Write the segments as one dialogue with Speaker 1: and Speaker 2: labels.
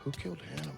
Speaker 1: Who killed Hannibal?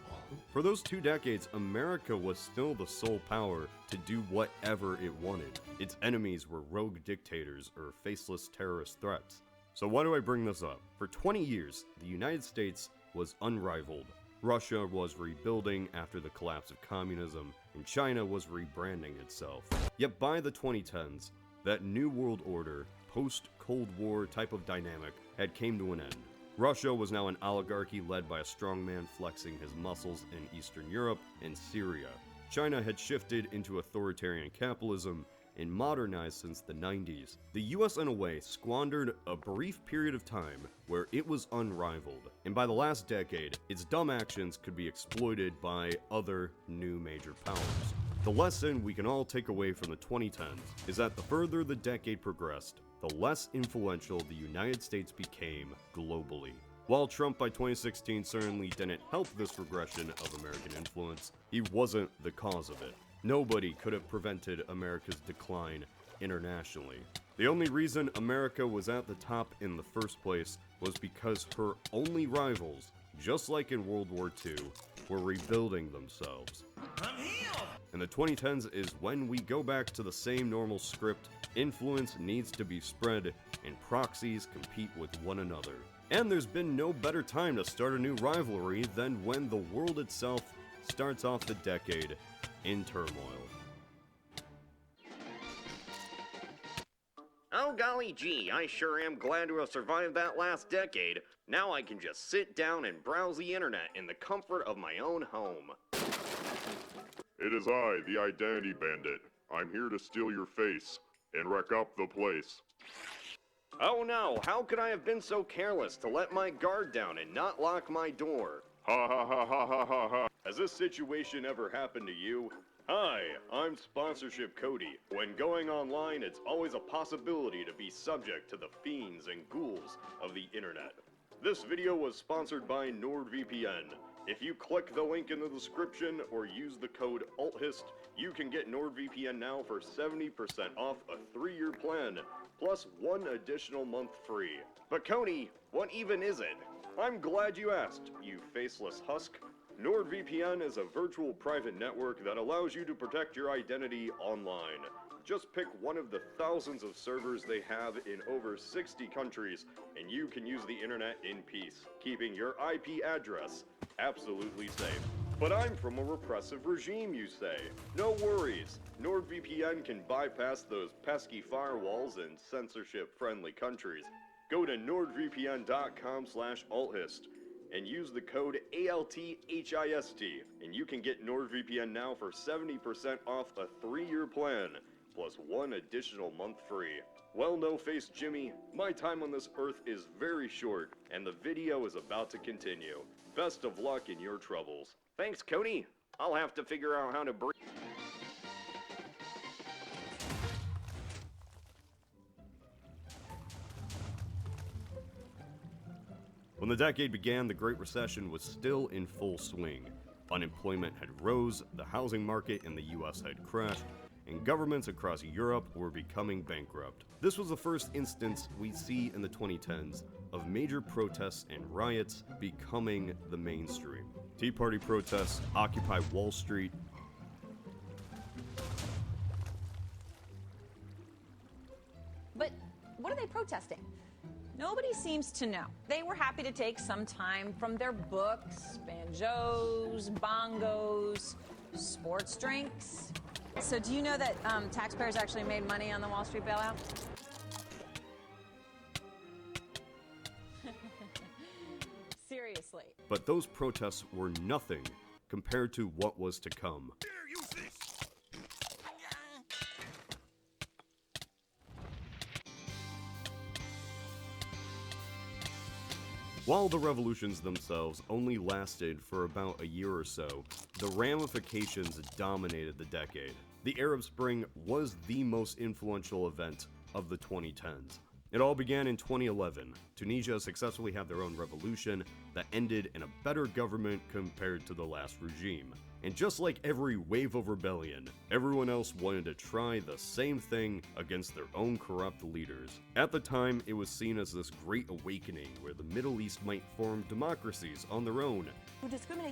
Speaker 2: For those 2 decades, America was still the sole power to do whatever it wanted. Its enemies were rogue dictators or faceless terrorist threats. So why do I bring this up? For 20 years, the United States was unrivaled. Russia was rebuilding after the collapse of communism, and China was rebranding itself. Yet by the 2010s, that new world order, post-Cold War type of dynamic, had came to an end. Russia was now an oligarchy led by a strongman flexing his muscles in Eastern Europe and Syria. China had shifted into authoritarian capitalism and modernized since the 90s. The US in a way squandered a brief period of time where it was unrivaled, and by the last decade, its dumb actions could be exploited by other new major powers. The lesson we can all take away from the 2010s is that the further the decade progressed, the less influential the United States became globally. While Trump by 2016 certainly didn't help this regression of American influence, he wasn't the cause of it. Nobody could have prevented America's decline internationally. The only reason America was at the top in the first place was because her only rivals, just like in World War II, were rebuilding themselves. I'm healed! And the 2010s is when we go back to the same normal script. Influence needs to be spread, and proxies compete with one another. And there's been no better time to start a new rivalry than when the world itself starts off the decade in turmoil.
Speaker 3: Oh golly gee, I sure am glad to have survived that last decade. Now I can just sit down and browse the internet in the comfort of my own home.
Speaker 4: It is I, the Identity Bandit. I'm here to steal your face and wreck up the place.
Speaker 3: Oh no, how could I have been so careless to let my guard down and not lock my door?
Speaker 4: Ha ha ha ha ha ha ha.
Speaker 2: Has this situation ever happened to you? Hi, I'm Sponsorship Cody. When going online, it's always a possibility to be subject to the fiends and ghouls of the internet. This video was sponsored by NordVPN. If you click the link in the description or use the code ALTHIST, you can get NordVPN now for 70% off a 3-year plan, plus 1 additional month free. But Cody, what even is it? I'm glad you asked, you faceless husk. NordVPN is a virtual private network that allows you to protect your identity online. Just pick one of the thousands of servers they have in over 60 countries, and you can use the internet in peace, keeping your IP address absolutely safe. But I'm from a repressive regime, you say. No worries. NordVPN can bypass those pesky firewalls in censorship-friendly countries. Go to nordvpn.com/althist and use the code ALTHIST, and you can get NordVPN now for 70% off a 3-year plan, plus 1 additional month free. Well, no-face Jimmy, my time on this earth is very short, and the video is about to continue. Best of luck in your troubles.
Speaker 3: Thanks, Cody. I'll have to figure out how to breathe.
Speaker 2: When the decade began, the Great Recession was still in full swing. Unemployment had rose, the housing market in the US had crashed, and governments across Europe were becoming bankrupt. This was the first instance we see in the 2010s of major protests and riots becoming the mainstream. Tea Party protests, Occupy Wall Street.
Speaker 5: But what are they protesting? Nobody seems to know. They were happy to take some time from their books, banjos, bongos, sports drinks. So do you know that taxpayers actually made money on the Wall Street bailout? Seriously.
Speaker 2: But those protests were nothing compared to what was to come.
Speaker 1: Here, use this!
Speaker 2: While the revolutions themselves only lasted for about a year or so, the ramifications dominated the decade. The Arab Spring was the most influential event of the 2010s, It all began in 2011. Tunisia successfully had their own revolution that ended in a better government compared to the last regime. And just like every wave of rebellion, everyone else wanted to try the same thing against their own corrupt leaders. At the time, it was seen as this great awakening where the Middle East might form democracies on their own.
Speaker 1: Who discriminate